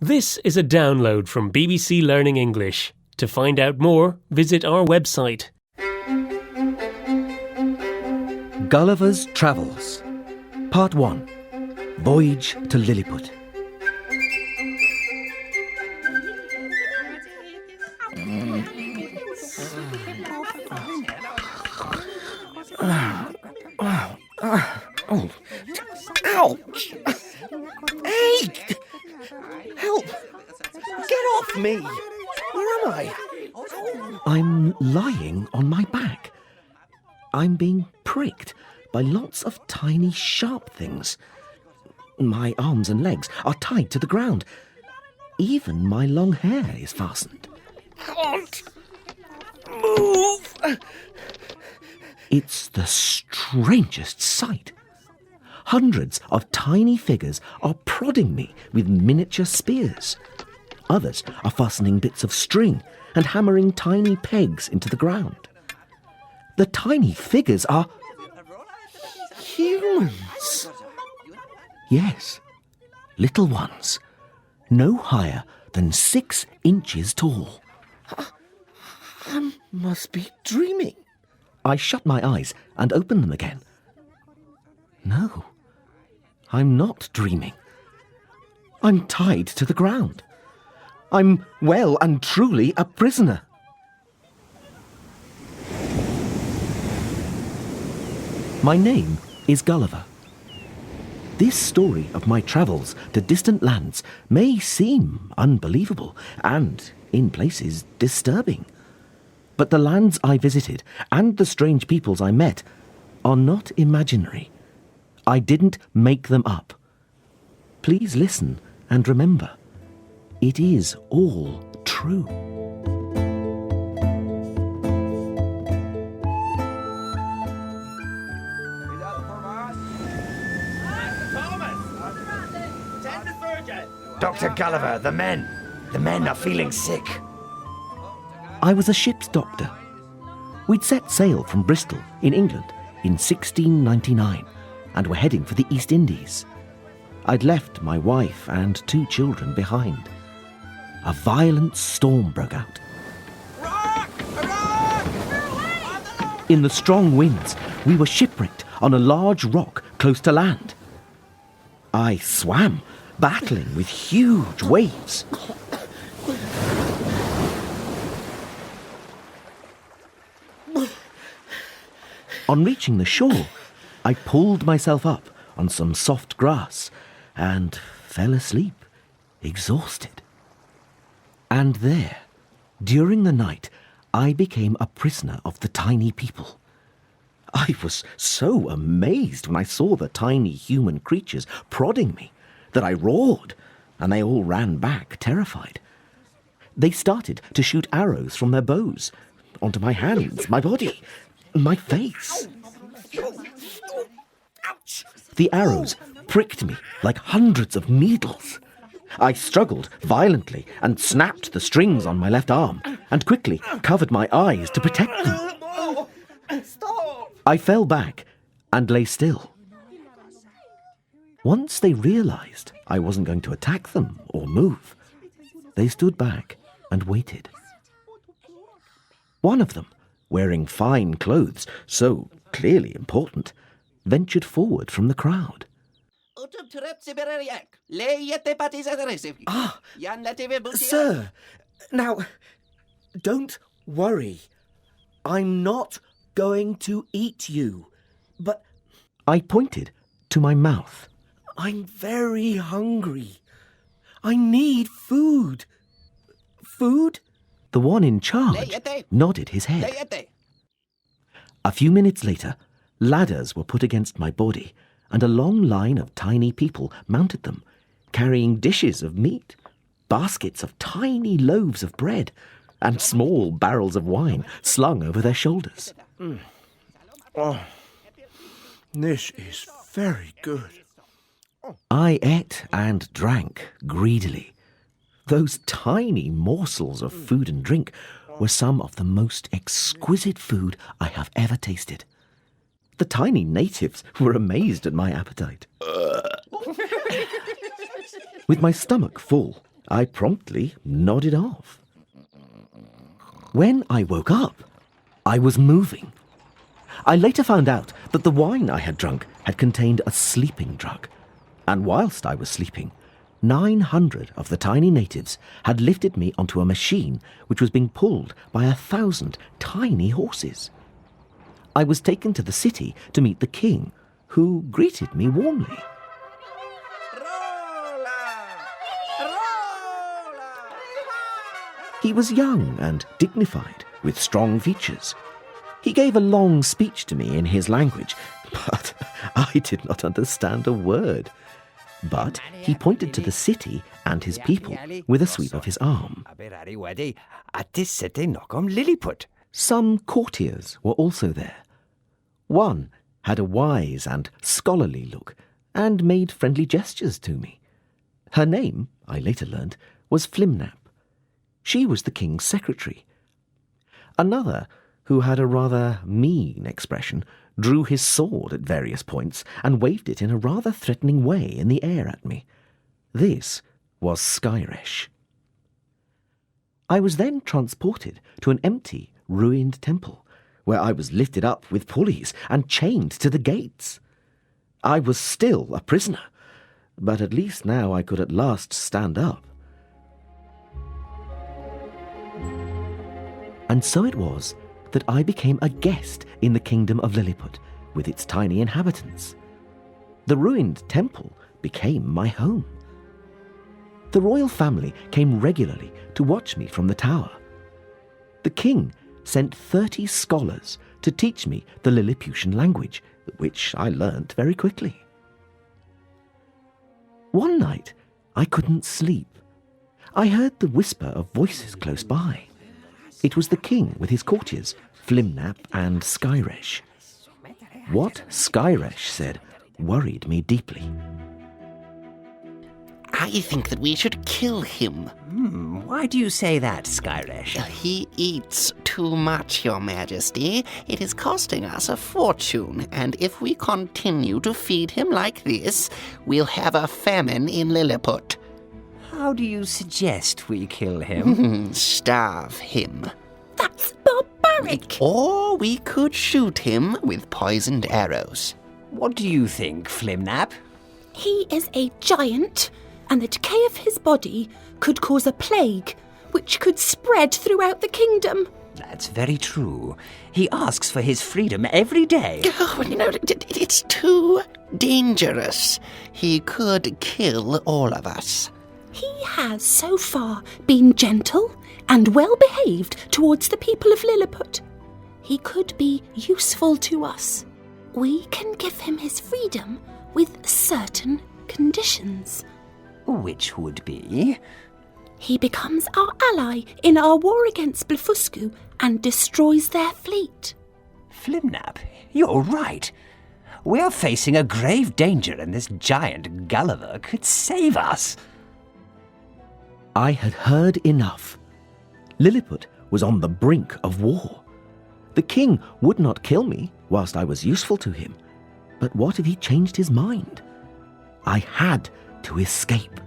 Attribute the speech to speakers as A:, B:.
A: This is a download from BBC Learning English. To find out more, visit our website.
B: Gulliver's Travels, Part 1, Voyage to Lilliput.
C: Ouch! Hey! Help! Get off me! Where am I?
B: I'm lying on my back. I'm being pricked by lots of tiny sharp things. My arms and legs are tied to the ground. Even my long hair is fastened.
C: Can't move!
B: It's the strangest sight. Hundreds of tiny figures are prodding me with miniature spears. Others are fastening bits of string and hammering tiny pegs into the ground. The tiny figures are
C: Humans!
B: Yes, little ones, no higher than 6 inches tall.
C: I must be dreaming.
B: I shut my eyes and opened them again. No, I'm not dreaming. I'm tied to the ground. I'm well and truly a prisoner. My name is Gulliver. This story of my travels to distant lands may seem unbelievable and, in places, disturbing. But the lands I visited and the strange peoples I met are not imaginary. I didn't make them up. Please listen and remember, it is all true.
C: Dr. Gulliver, the men are feeling sick.
B: I was a ship's doctor. We'd set sail from Bristol in England in 1699 and were heading for the East Indies. I'd left my wife and 2 children behind. A violent storm broke out. In the strong winds, we were shipwrecked on a large rock close to land. I swam, battling with huge waves. On reaching the shore, I pulled myself up on some soft grass and fell asleep, exhausted. And there, during the night, I became a prisoner of the tiny people. I was so amazed when I saw the tiny human creatures prodding me that I roared, and they all ran back, terrified. They started to shoot arrows from their bows onto my hands, my body, my face. The arrows pricked me like hundreds of needles. I struggled violently and snapped the strings on my left arm and quickly covered my eyes to protect them.
C: Stop!
B: I fell back and lay still. Once they realized I wasn't going to attack them or move, they stood back and waited. One of them, wearing fine clothes, so clearly important, ventured forward from the crowd.
C: Sir, now, don't worry. I'm not going to eat you, but
B: I pointed to my mouth.
C: I'm very hungry. I need food. Food?
B: The one in charge nodded his head. A few minutes later, ladders were put against my body, and a long line of tiny people mounted them, carrying dishes of meat, baskets of tiny loaves of bread, and small barrels of wine slung over their shoulders.
C: Oh, this is very good.
B: I ate and drank greedily. Those tiny morsels of food and drink were some of the most exquisite food I have ever tasted. The tiny natives were amazed at my appetite. With my stomach full, I promptly nodded off. When I woke up, I was moving. I later found out that the wine I had drunk had contained a sleeping drug, and whilst I was sleeping, 900 of the tiny natives had lifted me onto a machine which was being pulled by 1,000 tiny horses. I was taken to the city to meet the king, who greeted me warmly. He was young and dignified, with strong features. He gave a long speech to me in his language, but I did not understand a word. But he pointed to the city and his people with a sweep of his arm. Some courtiers were also there. One had a wise and scholarly look and made friendly gestures to me. Her name, I later learnt, was Flimnap. She was the king's secretary. Another, who had a rather mean expression, drew his sword at various points and waved it in a rather threatening way in the air at me. This was Skyresh. I was then transported to an empty, ruined temple, where I was lifted up with pulleys and chained to the gates. I was still a prisoner, but at least now I could at last stand up. And so it was that I became a guest in the kingdom of Lilliput, with its tiny inhabitants. The ruined temple became my home. The royal family came regularly to watch me from the tower. The king sent 30 scholars to teach me the Lilliputian language, which I learnt very quickly. One night, I couldn't sleep. I heard the whisper of voices close by. It was the king with his courtiers, Flimnap and Skyresh. What Skyresh said worried me deeply.
D: I think that we should kill him.
E: Why do you say that, Skyresh?
D: He eats too much, Your Majesty. It is costing us a fortune, and if we continue to feed him like this, we'll have a famine in Lilliput.
E: How do you suggest we kill him?
D: Starve him.
F: That's barbaric.
D: Or we could shoot him with poisoned arrows.
E: What do you think, Flimnap?
F: He is a giant, and the decay of his body could cause a plague, which could spread throughout the kingdom.
E: That's very true. He asks for his freedom every day.
D: Oh, it's too dangerous. He could kill all of us.
F: He has so far been gentle and well behaved towards the people of Lilliput. He could be useful to us. We can give him his freedom with certain conditions.
E: Which would be?
F: He becomes our ally in our war against Blefuscu and destroys their fleet.
E: Flimnap, you're right. We are facing a grave danger, and this giant Gulliver could save us.
B: I had heard enough. Lilliput was on the brink of war. The king would not kill me whilst I was useful to him. But what if he changed his mind? I had to escape.